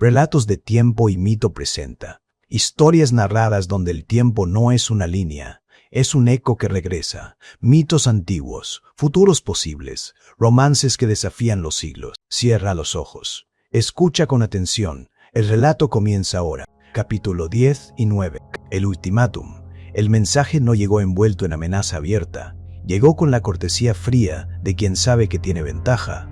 Relatos de tiempo y mito presenta. Historias narradas donde el tiempo no es una línea, es un eco que regresa. Mitos antiguos, futuros posibles, romances que desafían los siglos. Cierra los ojos. Escucha con atención. El relato comienza ahora. Capítulo 10 y 9. El ultimátum. El mensaje no llegó envuelto en amenaza abierta. Llegó con la cortesía fría de quien sabe que tiene ventaja.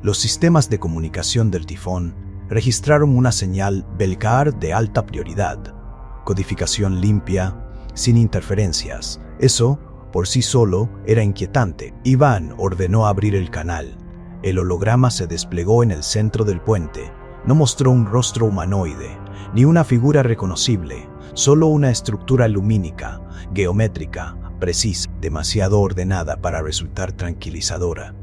Los sistemas de comunicación del tifón registraron una señal Belcar de alta prioridad. Codificación limpia, sin interferencias. Eso, por sí solo, era inquietante. Iván ordenó abrir el canal. El holograma se desplegó en el centro del puente. No mostró un rostro humanoide, ni una figura reconocible, solo una estructura lumínica, geométrica, precisa, demasiado ordenada para resultar tranquilizadora.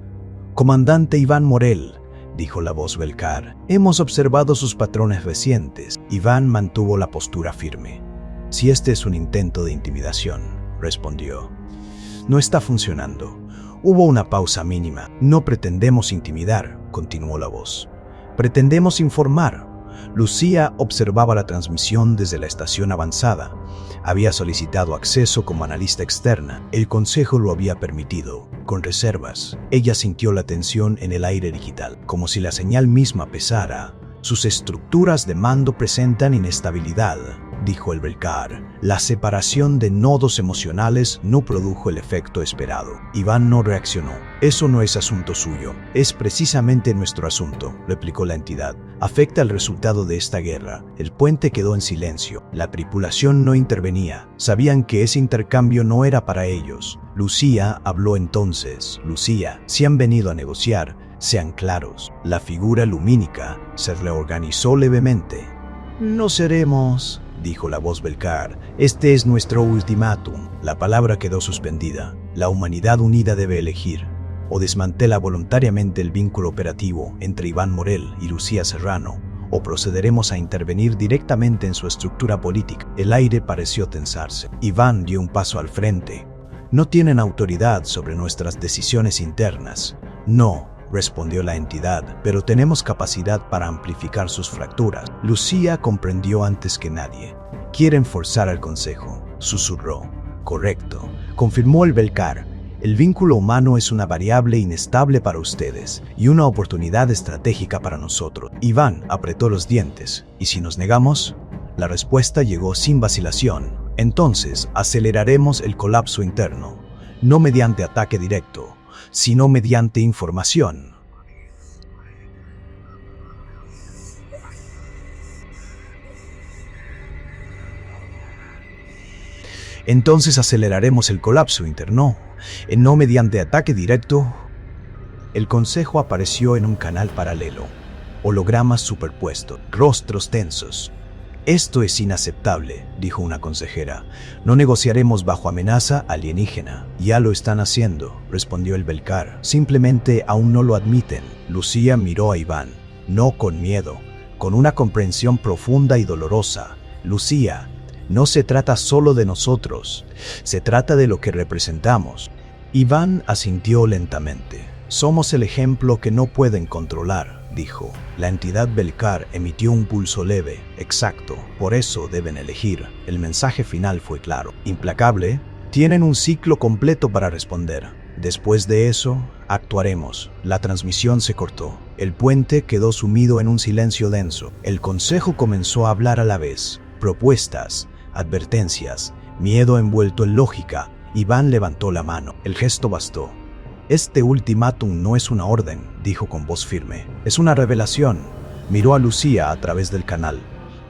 «Comandante Iván Morel», dijo la voz Belcar, «hemos observado sus patrones recientes». Iván mantuvo la postura firme. «Si este es un intento de intimidación», respondió. «No está funcionando». Hubo una pausa mínima. «No pretendemos intimidar», continuó la voz. «Pretendemos informar». Lucía observaba la transmisión desde la estación avanzada. Había solicitado acceso como analista externa. El consejo lo había permitido, con reservas. Ella sintió la tensión en el aire digital, como si la señal misma pesara. «Sus estructuras de mando presentan inestabilidad», dijo el Belcar. «La separación de nodos emocionales no produjo el efecto esperado». Iván no reaccionó. «Eso no es asunto suyo. Es precisamente nuestro asunto», replicó la entidad. «Afecta el resultado de esta guerra». El puente quedó en silencio. La tripulación no intervenía. Sabían que ese intercambio no era para ellos. Lucía habló entonces. «Lucía, si han venido a negociar, sean claros». La figura lumínica se reorganizó levemente. «No seremos», dijo la voz Belcar. «Este es nuestro ultimátum». La palabra quedó suspendida. La humanidad unida debe elegir. O desmantela voluntariamente el vínculo operativo entre Iván Morel y Lucía Serrano, o procederemos a intervenir directamente en su estructura política. El aire pareció tensarse. Iván dio un paso al frente. «No tienen autoridad sobre nuestras decisiones internas». «No», respondió la entidad, «pero tenemos capacidad para amplificar sus fracturas». Lucía comprendió antes que nadie. «Quieren forzar al consejo», susurró. «Correcto», confirmó el Belcar. «El vínculo humano es una variable inestable para ustedes y una oportunidad estratégica para nosotros». Iván apretó los dientes. «¿Y si nos negamos?» La respuesta llegó sin vacilación. «Entonces aceleraremos el colapso interno, no mediante ataque directo, sino mediante información». «Entonces aceleraremos el colapso interno, no mediante ataque directo». El consejo apareció en un canal paralelo. Hologramas superpuestos, rostros tensos. «Esto es inaceptable», dijo una consejera. «No negociaremos bajo amenaza alienígena». «Ya lo están haciendo», respondió el Belcar. «Simplemente aún no lo admiten». Lucía miró a Iván, no con miedo, con una comprensión profunda y dolorosa. «Lucía, no se trata solo de nosotros, se trata de lo que representamos». Iván asintió lentamente. «Somos el ejemplo que no pueden controlar», dijo. La entidad Belcar emitió un pulso leve, exacto. «Por eso deben elegir». El mensaje final fue claro, implacable. «Tienen un ciclo completo para responder. Después de eso, actuaremos». La transmisión se cortó. El puente quedó sumido en un silencio denso. El consejo comenzó a hablar a la vez. Propuestas, advertencias, miedo envuelto en lógica. Iván levantó la mano. El gesto bastó. «Este ultimátum no es una orden», dijo con voz firme. «Es una revelación». Miró a Lucía a través del canal.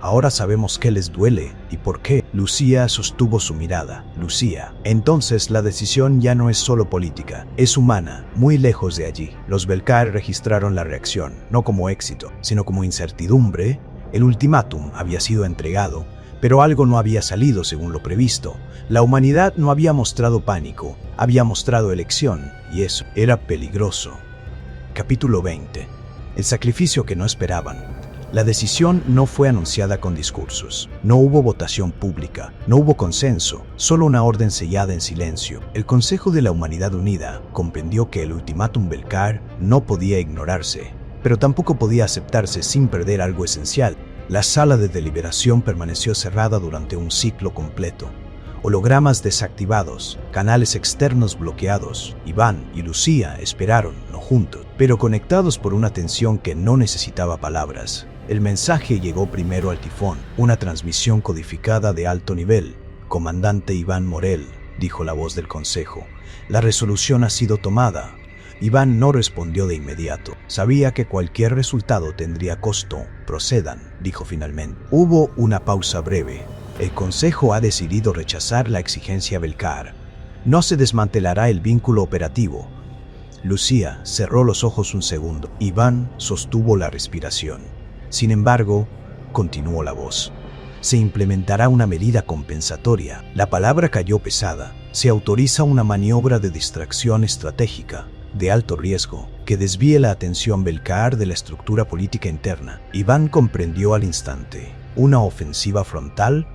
«Ahora sabemos qué les duele y por qué». Lucía sostuvo su mirada. «Lucía, entonces la decisión ya no es solo política, es humana, muy lejos de allí». Los Belcar registraron la reacción, no como éxito, sino como incertidumbre. El ultimátum había sido entregado, pero algo no había salido según lo previsto. La humanidad no había mostrado pánico, había mostrado elección, y eso era peligroso. Capítulo 20. El sacrificio que no esperaban. La decisión no fue anunciada con discursos. No hubo votación pública, no hubo consenso, solo una orden sellada en silencio. El Consejo de la Humanidad Unida comprendió que el ultimátum Belcar no podía ignorarse. pero tampoco podía aceptarse sin perder algo esencial. La sala de deliberación permaneció cerrada durante un ciclo completo. Hologramas desactivados, canales externos bloqueados. Iván y Lucía esperaron, no juntos, pero conectados por una tensión que no necesitaba palabras. El mensaje llegó primero al tifón, una transmisión codificada de alto nivel. «Comandante Iván Morel», dijo la voz del consejo, «la resolución ha sido tomada». Iván no respondió de inmediato. Sabía que cualquier resultado tendría costo. «Procedan», dijo finalmente. Hubo una pausa breve. El consejo ha decidido rechazar la exigencia Belcar. No se desmantelará el vínculo operativo. Lucía cerró los ojos un segundo. Iván sostuvo la respiración. Sin embargo, continuó la voz. Se implementará una medida compensatoria. La palabra cayó pesada. Se autoriza una maniobra de distracción estratégica, de alto riesgo, que desvíe la atención Belcar de la estructura política interna. Iván comprendió al instante. ¿Una ofensiva frontal?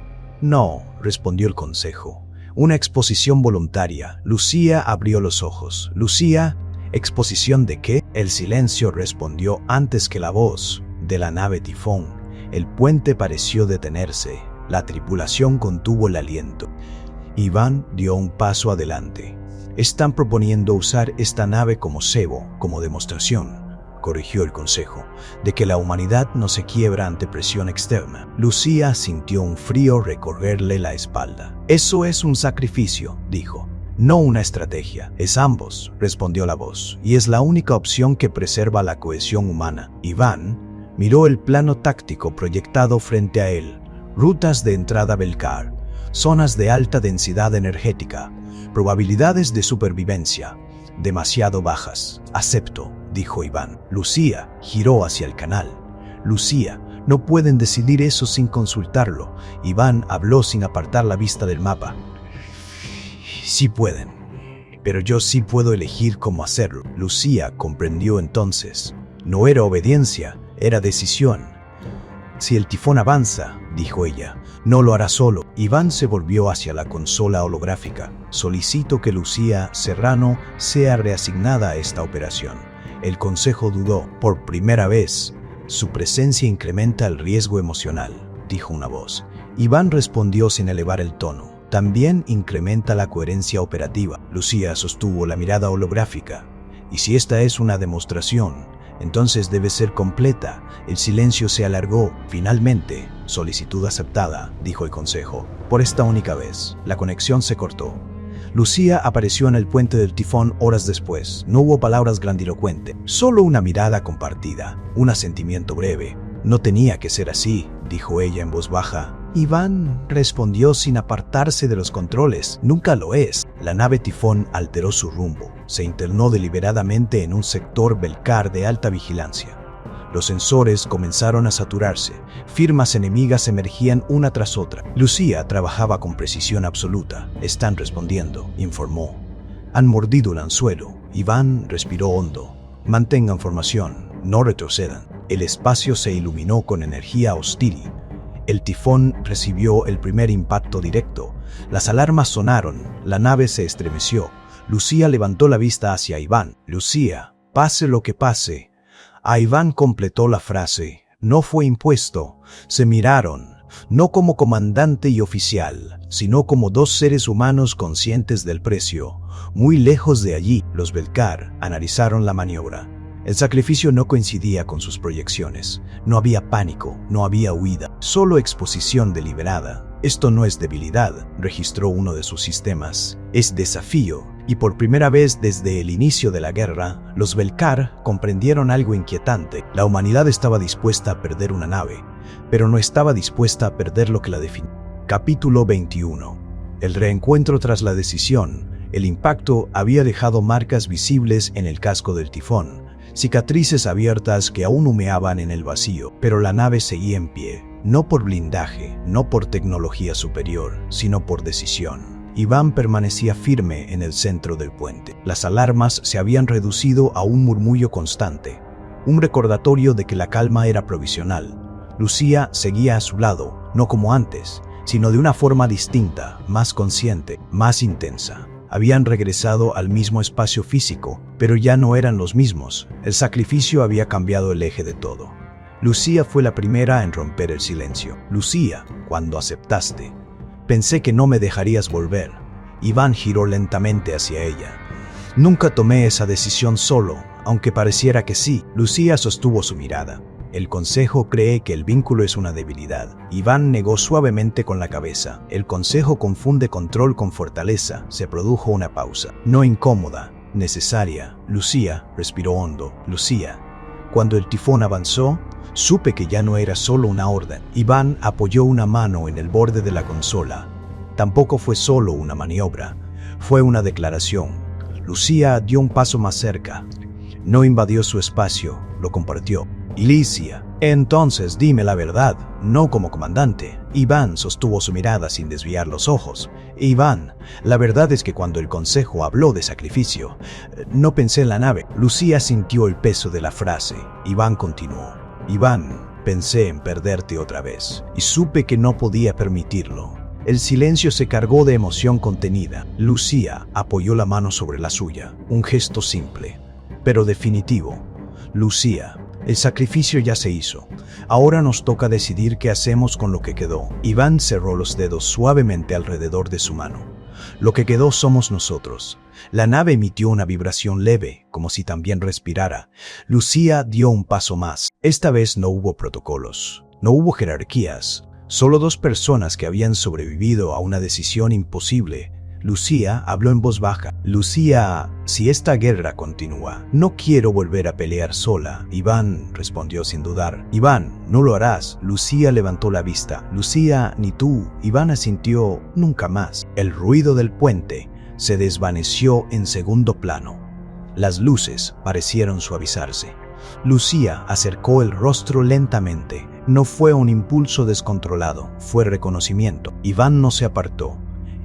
No, respondió el consejo. Una exposición voluntaria. Lucía abrió los ojos. Lucía, ¿exposición de qué? El silencio respondió antes que la voz. De la nave tifón. El puente pareció detenerse. La tripulación contuvo el aliento. Iván dio un paso adelante. Están proponiendo usar esta nave como cebo, como demostración, corrigió el consejo, de que la humanidad no se quiebra ante presión externa. Lucía sintió un frío recorrerle la espalda. Eso es un sacrificio, dijo. No una estrategia. Es ambos, respondió la voz, y es la única opción que preserva la cohesión humana. Iván miró el plano táctico proyectado frente a él. Rutas de entrada Belcar, zonas de alta densidad energética, probabilidades de supervivencia, demasiado bajas. Acepto, dijo Iván. Lucía giró hacia el canal. Lucía, no pueden decidir eso sin consultarlo. Iván habló sin apartar la vista del mapa. Sí pueden, pero yo sí puedo elegir cómo hacerlo. Lucía comprendió entonces. No era obediencia, era decisión. Si el tifón avanza, dijo ella, no lo hará solo. Iván se volvió hacia la consola holográfica. Solicito que Lucía Serrano sea reasignada a esta operación. El consejo dudó. Por primera vez, su presencia incrementa el riesgo emocional, dijo una voz. Iván respondió sin elevar el tono. También incrementa la coherencia operativa. Lucía sostuvo la mirada holográfica. Y si esta es una demostración, entonces debe ser completa. El silencio se alargó. Finalmente, solicitud aceptada, dijo el consejo. Por esta única vez, la conexión se cortó. Lucía apareció en el puente del tifón horas después. No hubo palabras grandilocuentes, solo una mirada compartida, un asentimiento breve. No tenía que ser así, dijo ella en voz baja. Iván respondió sin apartarse de los controles. Nunca lo es. La nave tifón alteró su rumbo. Se internó deliberadamente en un sector Belcar de alta vigilancia. Los sensores comenzaron a saturarse. Firmas enemigas emergían una tras otra. Lucía trabajaba con precisión absoluta. Están respondiendo, informó. Han mordido el anzuelo. Iván respiró hondo. Mantengan formación, no retrocedan. El espacio se iluminó con energía hostil. El tifón recibió el primer impacto directo. Las alarmas sonaron. La nave se estremeció. Lucía levantó la vista hacia Iván. Lucía, pase lo que pase. A Iván completó la frase. No fue impuesto. Se miraron, no como comandante y oficial, sino como dos seres humanos conscientes del precio. Muy lejos de allí, los Belcar analizaron la maniobra. El sacrificio no coincidía con sus proyecciones. No había pánico, no había huida, solo exposición deliberada. Esto no es debilidad, registró uno de sus sistemas. Es desafío. Y por primera vez desde el inicio de la guerra, los Belcar comprendieron algo inquietante. La humanidad estaba dispuesta a perder una nave, pero no estaba dispuesta a perder lo que la definió. Capítulo 21. El reencuentro tras la decisión. El impacto había dejado marcas visibles en el casco del tifón, cicatrices abiertas que aún humeaban en el vacío, pero la nave seguía en pie, no por blindaje, no por tecnología superior, sino por decisión. Iván permanecía firme en el centro del puente. Las alarmas se habían reducido a un murmullo constante, un recordatorio de que la calma era provisional. Lucía seguía a su lado, no como antes, sino de una forma distinta, más consciente, más intensa. Habían regresado al mismo espacio físico, pero ya no eran los mismos. El sacrificio había cambiado el eje de todo. Lucía fue la primera en romper el silencio. Lucía, cuando aceptaste. Pensé que no me dejarías volver. Iván giró lentamente hacia ella. Nunca tomé esa decisión solo, aunque pareciera que sí. Lucía sostuvo su mirada. El consejo cree que el vínculo es una debilidad. Iván negó suavemente con la cabeza. El consejo confunde control con fortaleza. Se produjo una pausa. No incómoda, necesaria. Lucía respiró hondo. Lucía. Cuando el tifón avanzó, supe que ya no era solo una orden. Iván apoyó una mano en el borde de la consola. Tampoco fue solo una maniobra. Fue una declaración. Lucía dio un paso más cerca. No invadió su espacio, lo compartió. Ilicia, entonces dime la verdad, no como comandante. Iván sostuvo su mirada sin desviar los ojos. Iván, la verdad es que cuando el consejo habló de sacrificio, no pensé en la nave. Lucía sintió el peso de la frase. Iván continuó. Iván, pensé en perderte otra vez, y supe que no podía permitirlo. El silencio se cargó de emoción contenida. Lucía apoyó la mano sobre la suya, un gesto simple, pero definitivo. Lucía, el sacrificio ya se hizo. Ahora nos toca decidir qué hacemos con lo que quedó. Iván cerró los dedos suavemente alrededor de su mano. Lo que quedó somos nosotros. La nave emitió una vibración leve, como si también respirara. Lucía dio un paso más. Esta vez no hubo protocolos, no hubo jerarquías. Solo dos personas que habían sobrevivido a una decisión imposible. Lucía habló en voz baja. Lucía, si esta guerra continúa, no quiero volver a pelear sola. Iván respondió sin dudar. Iván, no lo harás. Lucía levantó la vista. Lucía, ni tú. Iván asintió. Nunca más. El ruido del puente se desvaneció en segundo plano. Las luces parecieron suavizarse. Lucía acercó el rostro lentamente. No fue un impulso descontrolado, fue reconocimiento. Iván no se apartó.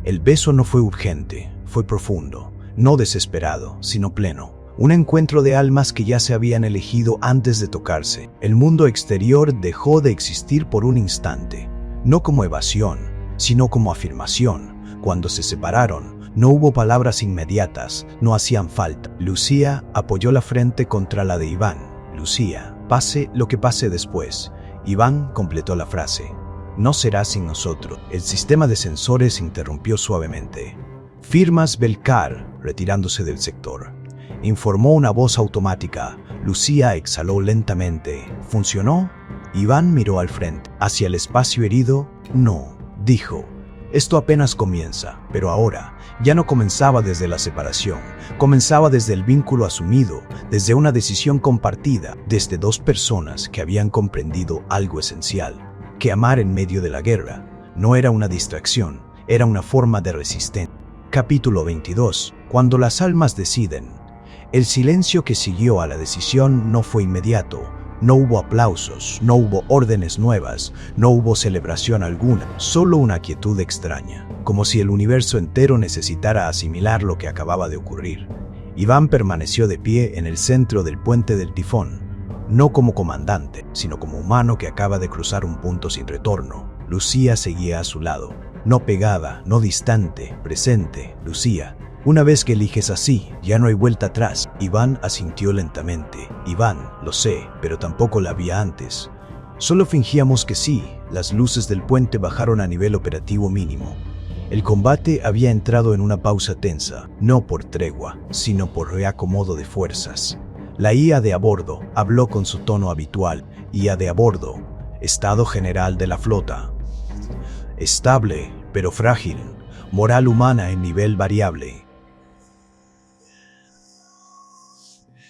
El beso no fue urgente, fue profundo, no desesperado, sino pleno. Un encuentro de almas que ya se habían elegido antes de tocarse. El mundo exterior dejó de existir por un instante, no como evasión, sino como afirmación. Cuando se separaron, no hubo palabras inmediatas, no hacían falta. Lucía apoyó la frente contra la de Iván. Lucía, pase lo que pase después. Iván completó la frase. No será sin nosotros. El sistema de sensores interrumpió suavemente. Firmas Belcar, retirándose del sector. Informó una voz automática. Lucía exhaló lentamente. ¿Funcionó? Iván miró al frente. ¿Hacia el espacio herido? No, dijo. Esto apenas comienza, pero ahora ya no comenzaba desde la separación. Comenzaba desde el vínculo asumido, desde una decisión compartida, desde dos personas que habían comprendido algo esencial. Que amar en medio de la guerra no era una distracción, era una forma de resistencia. Capítulo 22. Cuando las almas deciden. El silencio que siguió a la decisión no fue inmediato. No hubo aplausos, no hubo órdenes nuevas, no hubo celebración alguna, solo una quietud extraña, como si el universo entero necesitara asimilar lo que acababa de ocurrir. Iván permaneció de pie en el centro del puente del tifón. No como comandante, sino como humano que acaba de cruzar un punto sin retorno. Lucía seguía a su lado, no pegada, no distante, presente. Lucía, una vez que eliges así, ya no hay vuelta atrás. Iván asintió lentamente. Iván, lo sé, pero tampoco la había antes. Solo fingíamos que sí. Las luces del puente bajaron a nivel operativo mínimo. El combate había entrado en una pausa tensa, no por tregua, sino por reacomodo de fuerzas. La IA de a bordo habló con su tono habitual. IA de a bordo, estado general de la flota. Estable, pero frágil. Moral humana en nivel variable.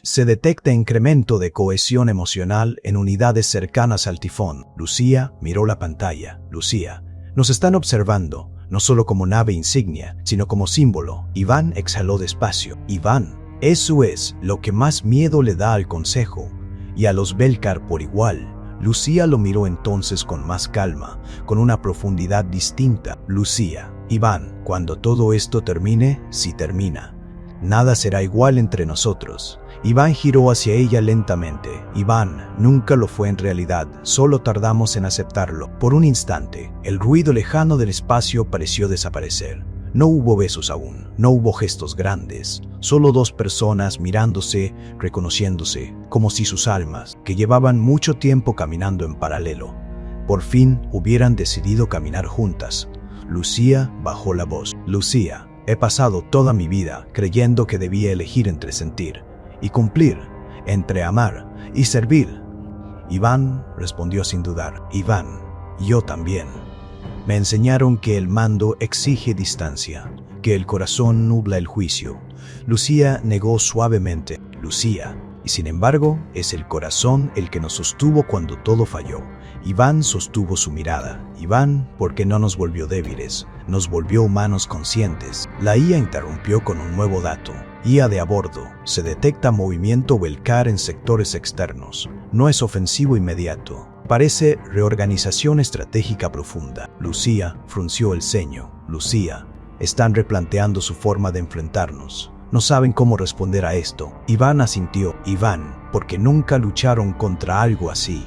Se detecta incremento de cohesión emocional en unidades cercanas al tifón. Lucía miró la pantalla. Lucía, nos están observando, no solo como nave insignia, sino como símbolo. Iván exhaló despacio. Iván, eso es lo que más miedo le da al consejo, y a los Belcar por igual. Lucía lo miró entonces con más calma, con una profundidad distinta. Lucía, Iván, cuando todo esto termine, si termina, nada será igual entre nosotros. Iván giró hacia ella lentamente. Iván, nunca lo fue en realidad, solo tardamos en aceptarlo. Por un instante, el ruido lejano del espacio pareció desaparecer. No hubo besos aún, no hubo gestos grandes, solo dos personas mirándose, reconociéndose, como si sus almas, que llevaban mucho tiempo caminando en paralelo, por fin hubieran decidido caminar juntas. Lucía bajó la voz. Lucía, he pasado toda mi vida creyendo que debía elegir entre sentir y cumplir, entre amar y servir. Iván respondió sin dudar. Iván, yo también. Me enseñaron que el mando exige distancia, que el corazón nubla el juicio. Lucía negó suavemente. Lucía, y sin embargo, es el corazón el que nos sostuvo cuando todo falló. Iván sostuvo su mirada. Iván, porque no nos volvió débiles, nos volvió humanos conscientes. La IA interrumpió con un nuevo dato. IA de a bordo. Se detecta movimiento Welcar en sectores externos. No es ofensivo inmediato. Parece reorganización estratégica profunda. Lucía frunció el ceño. Lucía, están replanteando su forma de enfrentarnos. No saben cómo responder a esto. Iván asintió. Iván, porque nunca lucharon contra algo así.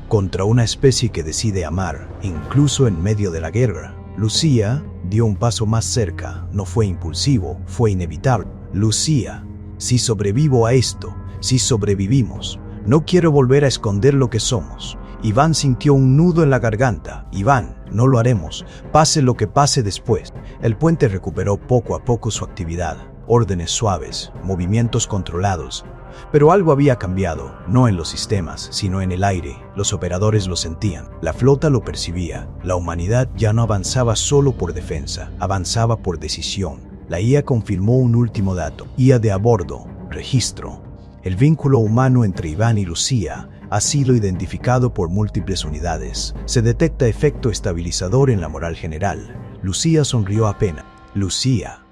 Contra una especie que decide amar, incluso en medio de la guerra. Lucía dio un paso más cerca. No fue impulsivo, fue inevitable. Lucía, si sobrevivo a esto, si sobrevivimos, no quiero volver a esconder lo que somos. Iván sintió un nudo en la garganta. Iván, no lo haremos, pase lo que pase después. El puente recuperó poco a poco su actividad. Órdenes suaves, movimientos controlados. Pero algo había cambiado, no en los sistemas, sino en el aire. Los operadores lo sentían, la flota lo percibía. La humanidad ya no avanzaba solo por defensa, avanzaba por decisión. La IA confirmó un último dato. IA de a bordo, registro. El vínculo humano entre Iván y Lucía ha sido identificado por múltiples unidades. Se detecta efecto estabilizador en la moral general. Lucía sonrió apenas. Lucía,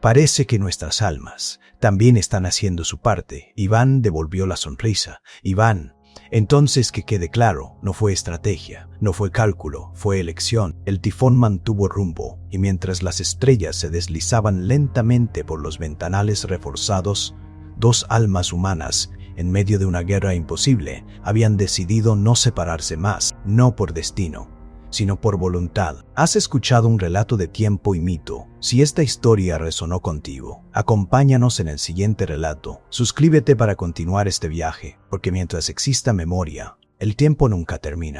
parece que nuestras almas también están haciendo su parte. Iván devolvió la sonrisa. Iván, entonces que quede claro, no fue estrategia, no fue cálculo, fue elección. El tifón mantuvo rumbo, y mientras las estrellas se deslizaban lentamente por los ventanales reforzados, dos almas humanas, en medio de una guerra imposible, habían decidido no separarse más, no por destino, sino por voluntad. Has escuchado un relato de tiempo y mito. Si esta historia resonó contigo, acompáñanos en el siguiente relato. Suscríbete para continuar este viaje, porque mientras exista memoria, el tiempo nunca termina.